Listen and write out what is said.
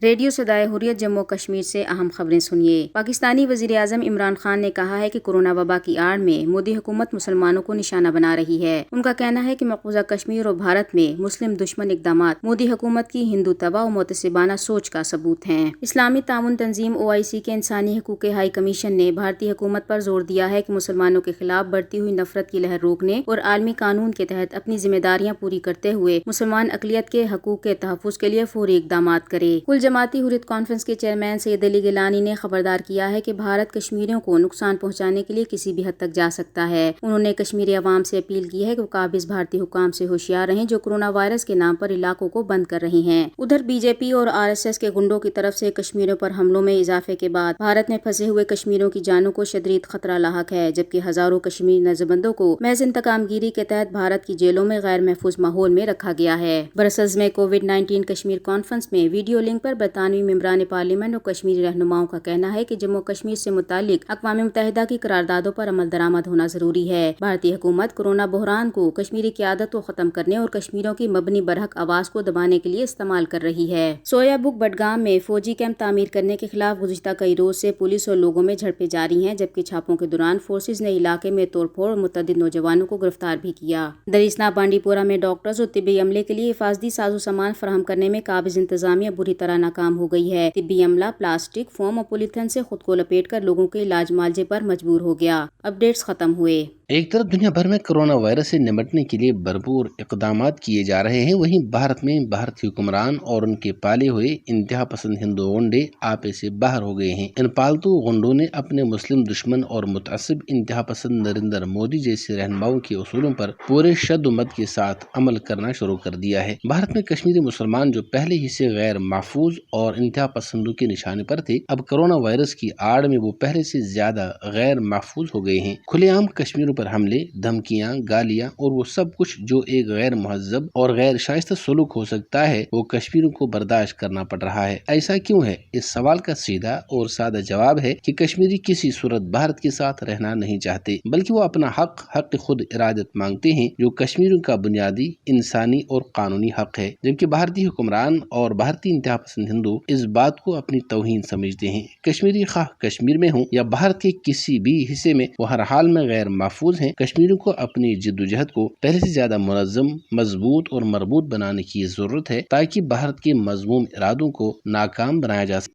Radio صدائے حریت جموں و کشمیر سے اہم خبریں سنیے۔ پاکستانی وزیر اعظم عمران خان نے کہا ہے کہ کورونا وبا کی آڑ میں مودی حکومت مسلمانوں کو نشانہ بنا رہی ہے۔ ان کا کہنا ہے کہ مقبوضہ کشمیر اور بھارت میں مسلم دشمن اقدامات مودی حکومت کی ہندو تباہ و متعصبانہ سوچ کا ثبوت ہیں۔ اسلامی تعاون تنظیم OIC کے انسانی حقوق کے ہائی کمیشن نے بھارتی حکومت پر زور دیا ہے کہ مسلمانوں کے خلاف بڑھتی ہوئی نفرت کی لہر روکنے اور عالمی قانون کے تحت اپنی ذمہ داریاں پوری کرتے ہوئے مسلمان اقلیت کے حقوق کے تحفظ کے لیے فوری اقدامات کرے۔ کل جماعتی حریت کانفرنس کے چیئرمین سید علی گیلانی نے خبردار کیا ہے کہ بھارت کشمیریوں کو نقصان پہنچانے کے لیے کسی بھی حد تک جا سکتا ہے۔ انہوں نے کشمیری عوام سے اپیل کی ہے کہ وہ قابض بھارتی حکام سے ہوشیار رہیں جو کورونا وائرس کے نام پر علاقوں کو بند کر رہے ہیں۔ ادھر BJP اور RSS کے گنڈوں کی طرف سے کشمیریوں پر حملوں میں اضافے کے بعد بھارت میں پھنسے ہوئے کشمیریوں کی جانوں کو شدید خطرہ لاحق ہے، جبکہ ہزاروں کشمیری نظربندوں کو محض انتقام گیری کے تحت بھارت کی جیلوں میں غیر محفوظ ماحول میں رکھا گیا ہے۔ برسلز میں COVID-19 کشمیر کانفرنس میں ویڈیو لنک پر برطانوی ممبران پارلیمنٹ اور کشمیری رہنماؤں کا کہنا ہے کہ جموں کشمیر سے متعلق اقوام متحدہ کی قراردادوں پر عمل درآمد ہونا ضروری ہے۔ بھارتی حکومت کورونا بحران کو کشمیری قیادت کو ختم کرنے اور کشمیریوں کی مبنی برحق آواز کو دبانے کے لیے استعمال کر رہی ہے۔ سویا بک بڈگام میں فوجی کیمپ تعمیر کرنے کے خلاف گزشتہ کئی روز سے پولیس اور لوگوں میں جھڑپیں جاری ہیں، جبکہ چھاپوں کے دوران فورسز نے علاقے میں توڑ پھوڑ اور متعدد نوجوانوں کو گرفتار بھی کیا۔ دریسنا بانڈی پورہ میں ڈاکٹرز اور طبی عملے کے لیے حفاظتی ساز و سامان فراہم کرنے میں قابض انتظامیہ بری طرح ناکام ہو گئی ہے۔ طبی عملہ پلاسٹک، فوم اور پولیتھین سے خود کو لپیٹ کر لوگوں کے علاج معالجے پر مجبور ہو گیا۔ اپڈیٹس ختم ہوئے۔ ایک طرف دنیا بھر میں کورونا وائرس سے نمٹنے کے لیے بھرپور اقدامات کیے جا رہے ہیں، وہیں بھارت میں بھارتی حکمران اور ان کے پالے ہوئے انتہا پسند ہندو غنڈے آپے سے باہر ہو گئے ہیں۔ ان پالتو غنڈوں نے اپنے مسلم دشمن اور متعصب انتہا پسند نریندر مودی جیسے رہنماؤں کے اصولوں پر پورے شد و مت کے ساتھ عمل کرنا شروع کر دیا ہے۔ بھارت میں کشمیری مسلمان جو پہلے ہی سے غیر محفوظ اور انتہا پسندوں کے نشانے پر تھے، اب کورونا وائرس کی آڑ میں وہ پہلے سے زیادہ غیر محفوظ ہو گئے ہیں۔ کھلے عام کشمیریوں پر حملے، دھمکیاں، گالیاں اور وہ سب کچھ جو ایک غیر مہذب اور غیر شائستہ سلوک ہو سکتا ہے، وہ کشمیریوں کو برداشت کرنا پڑ رہا ہے۔ ایسا کیوں ہے؟ اس سوال کا سیدھا اور سادہ جواب ہے کہ کشمیری کسی صورت بھارت کے ساتھ رہنا نہیں چاہتے، بلکہ وہ اپنا حق خود ارادت مانگتے ہیں، جو کشمیریوں کا بنیادی انسانی اور قانونی حق ہے، جبکہ بھارتی حکمران اور بھارتی انتہا پسند ہندو اس بات کو اپنی توہین سمجھتے ہیں۔ کشمیری خواہ کشمیر میں ہوں یا بھارت کے کسی بھی حصے میں، وہ ہر حال میں غیر محفوظ ہیں۔ کشمیریوں کو اپنی جدوجہد کو پہلے سے زیادہ منظم، مضبوط اور مربوط بنانے کی ضرورت ہے، تاکہ بھارت کے مذموم ارادوں کو ناکام بنایا جا سکے۔